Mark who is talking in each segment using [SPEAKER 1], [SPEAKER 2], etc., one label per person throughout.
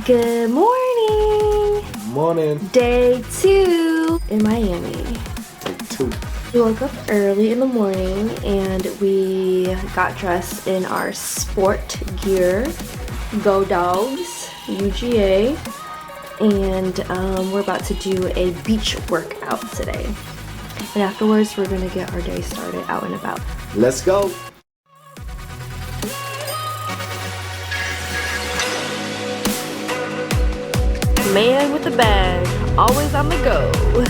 [SPEAKER 1] Good morning!
[SPEAKER 2] Morning.
[SPEAKER 1] Day 2 in Miami.
[SPEAKER 2] Day 2.
[SPEAKER 1] We woke up early in the morning and we got dressed in our sport gear. Go Dogs, UGA. And we're about to do a beach workout today. And afterwards we're gonna get our day started out and about.
[SPEAKER 2] Let's go.
[SPEAKER 1] Man with the bag, always on the go. Look.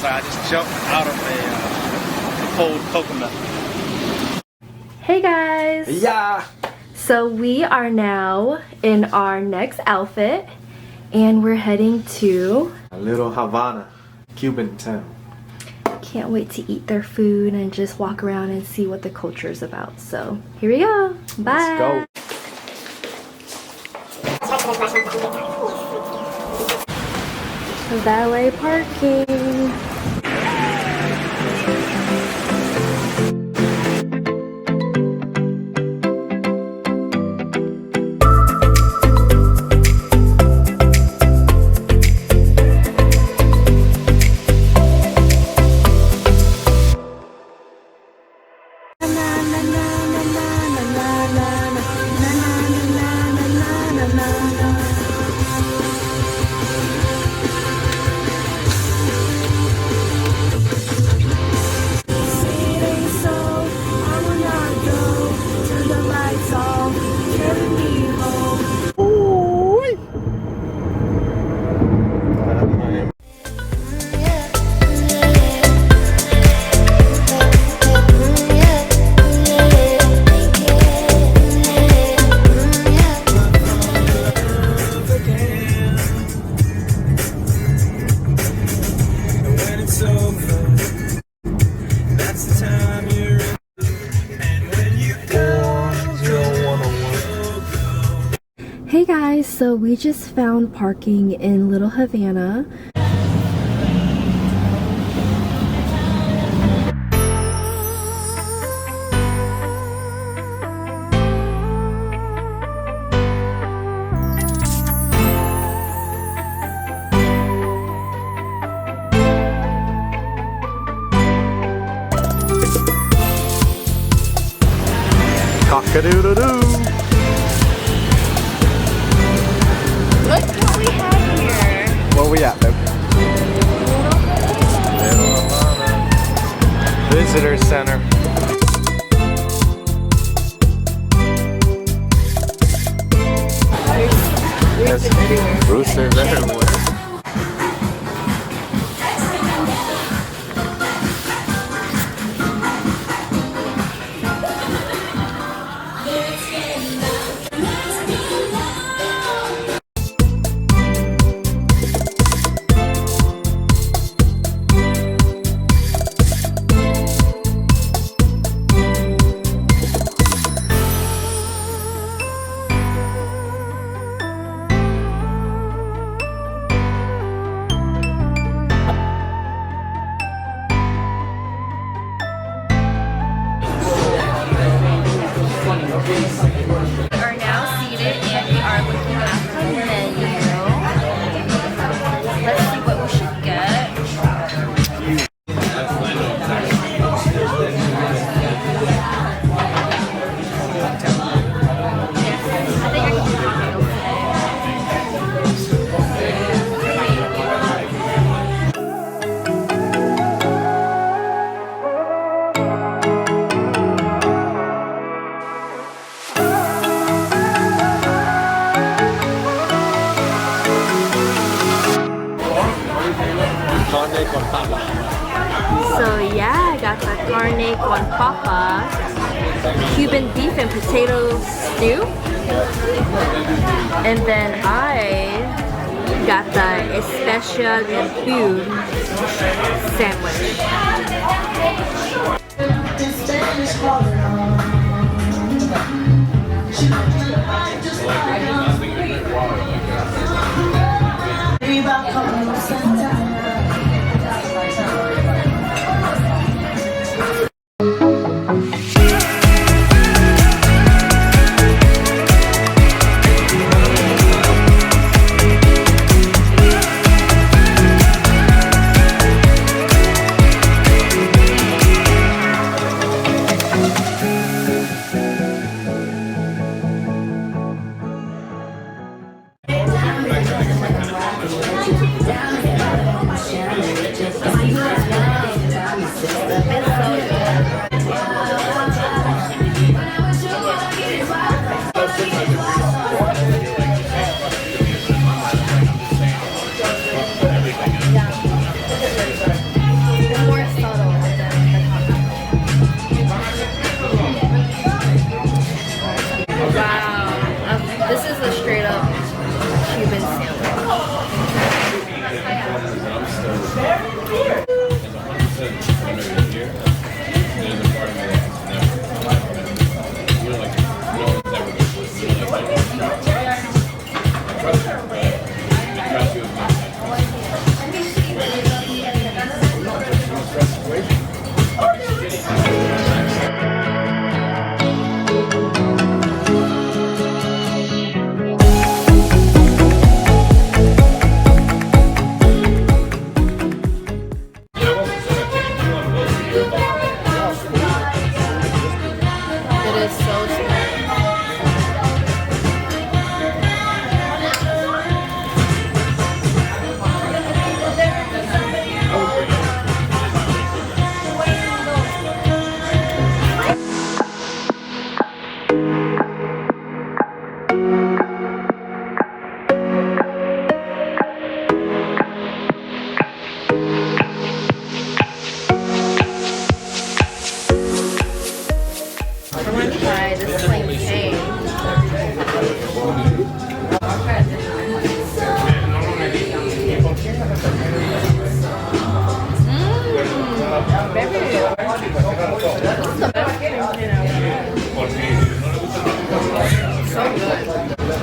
[SPEAKER 2] I just jumped out of a cold coconut.
[SPEAKER 1] Hey guys!
[SPEAKER 2] Yeah!
[SPEAKER 1] So we are now in our next outfit and we're heading to
[SPEAKER 2] Little Havana, Cuban town.
[SPEAKER 1] Can't wait to eat their food and just walk around and see what the culture is about. So here we go. Bye!
[SPEAKER 2] Let's go.
[SPEAKER 1] Valet parking. guys, so we just found parking in Little Havana.
[SPEAKER 2] Cock-a-doodle-doo.
[SPEAKER 1] Look what we have here.
[SPEAKER 2] Where we at, babe? Little Havana Visitor Center. There's roosters everywhere.
[SPEAKER 1] We are now seated and we are looking at the menu. Let's see what we should get. So yeah, I got the carne con papa, Cuban beef and potato stew. And then I got the especial food sandwich. This is a straight up Cuban sandwich.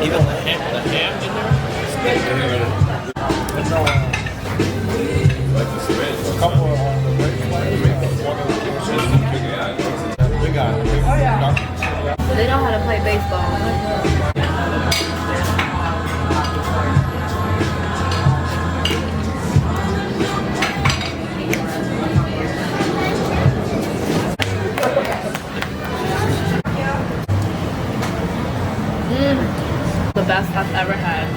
[SPEAKER 2] Even the ham
[SPEAKER 1] They know how to play baseball. The best I've ever had.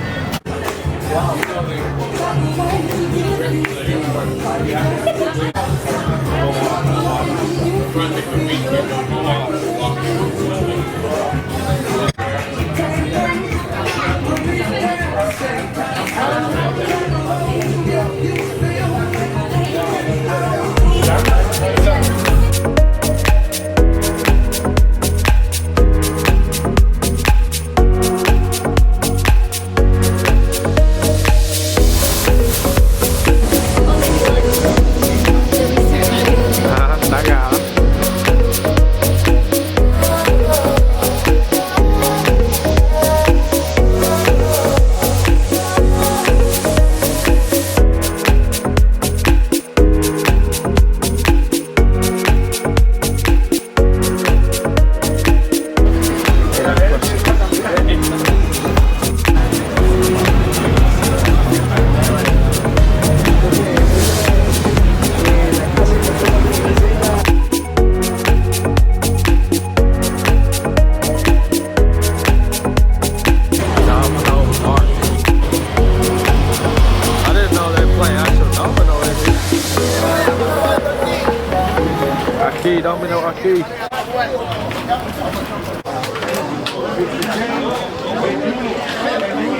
[SPEAKER 2] Domino aquí.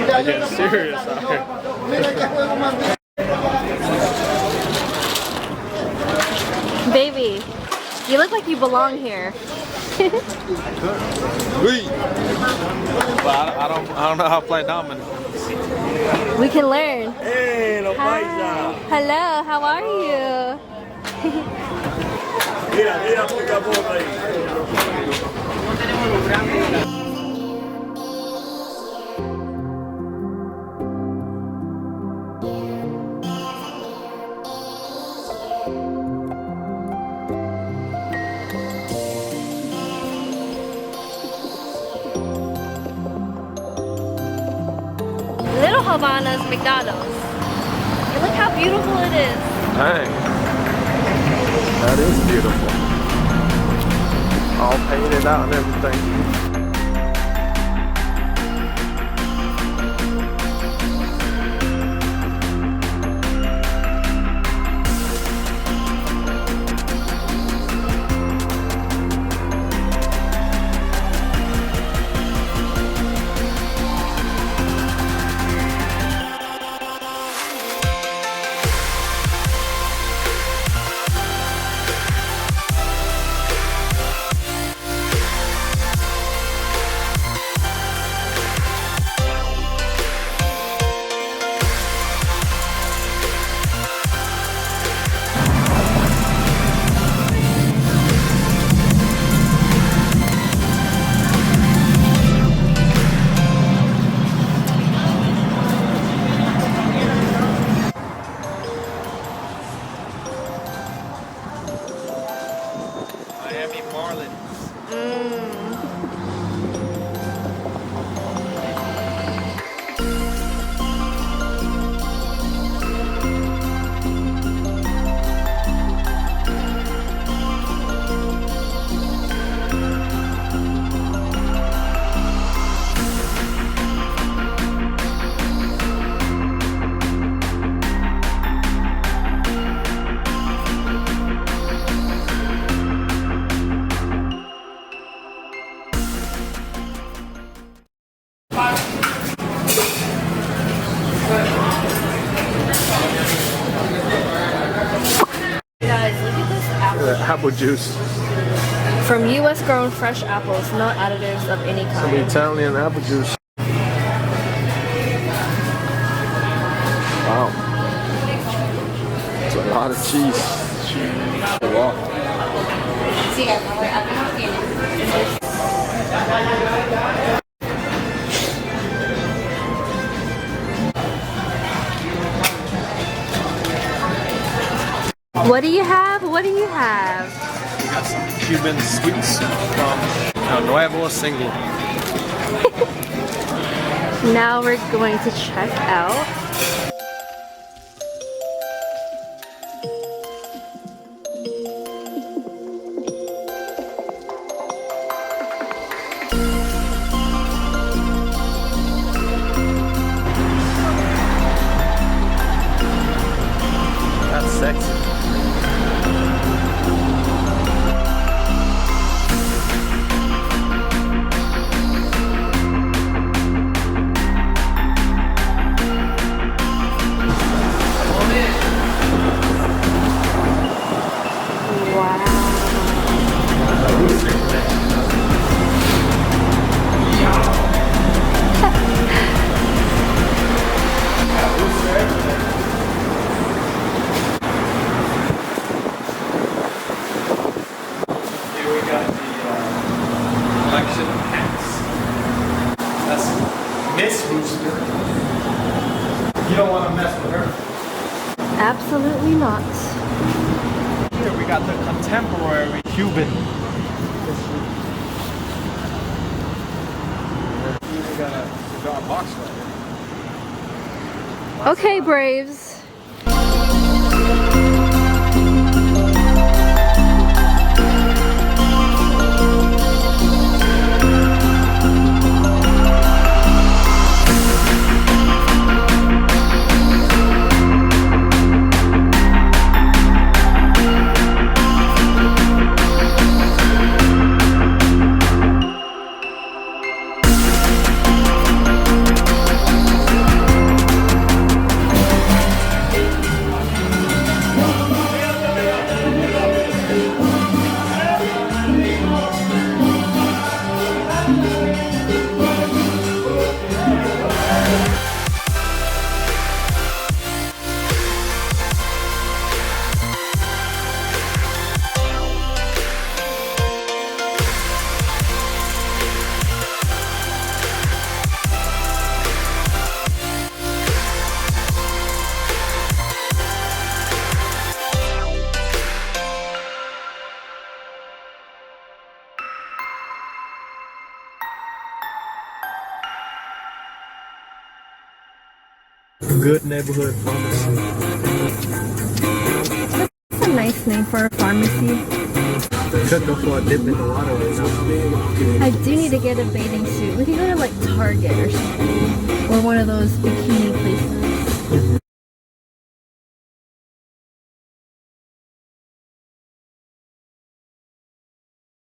[SPEAKER 2] They're getting serious out here.
[SPEAKER 1] Baby, you look like you belong here.
[SPEAKER 2] But I don't know how to play domino.
[SPEAKER 1] We can learn.
[SPEAKER 3] Hey, los
[SPEAKER 1] Hi.
[SPEAKER 3] paisas.
[SPEAKER 1] Hello, how are you?
[SPEAKER 3] Mira, mira, poca poca ahí.
[SPEAKER 1] Little Havana's McDonald's. And look how beautiful it is.
[SPEAKER 2] Dang. That is beautiful. All painted out and everything.
[SPEAKER 1] Guys, look at this apple.
[SPEAKER 2] Apple juice.
[SPEAKER 1] From US grown fresh apples, no additives of any
[SPEAKER 2] Some
[SPEAKER 1] kind.
[SPEAKER 2] Italian apple juice. Wow. It's a lot of cheese. Wow.
[SPEAKER 1] What do you have? What do you have?
[SPEAKER 2] We got some Cuban sweets from Año Nuevo singing.
[SPEAKER 1] Now we're going to check out.
[SPEAKER 2] That's sexy. Collection of hats. That's Miss Rooster. You don't want to mess with her.
[SPEAKER 1] Absolutely not.
[SPEAKER 2] Here we got the contemporary Cuban. We got a cigar box right here.
[SPEAKER 1] Okay, Braves.
[SPEAKER 2] Good neighborhood pharmacy.
[SPEAKER 1] That's a nice name for a pharmacy.
[SPEAKER 2] Could go for a dip in the water right now.
[SPEAKER 1] I do need to get a bathing suit. We can go to like Target or something. Or one of those bikini places.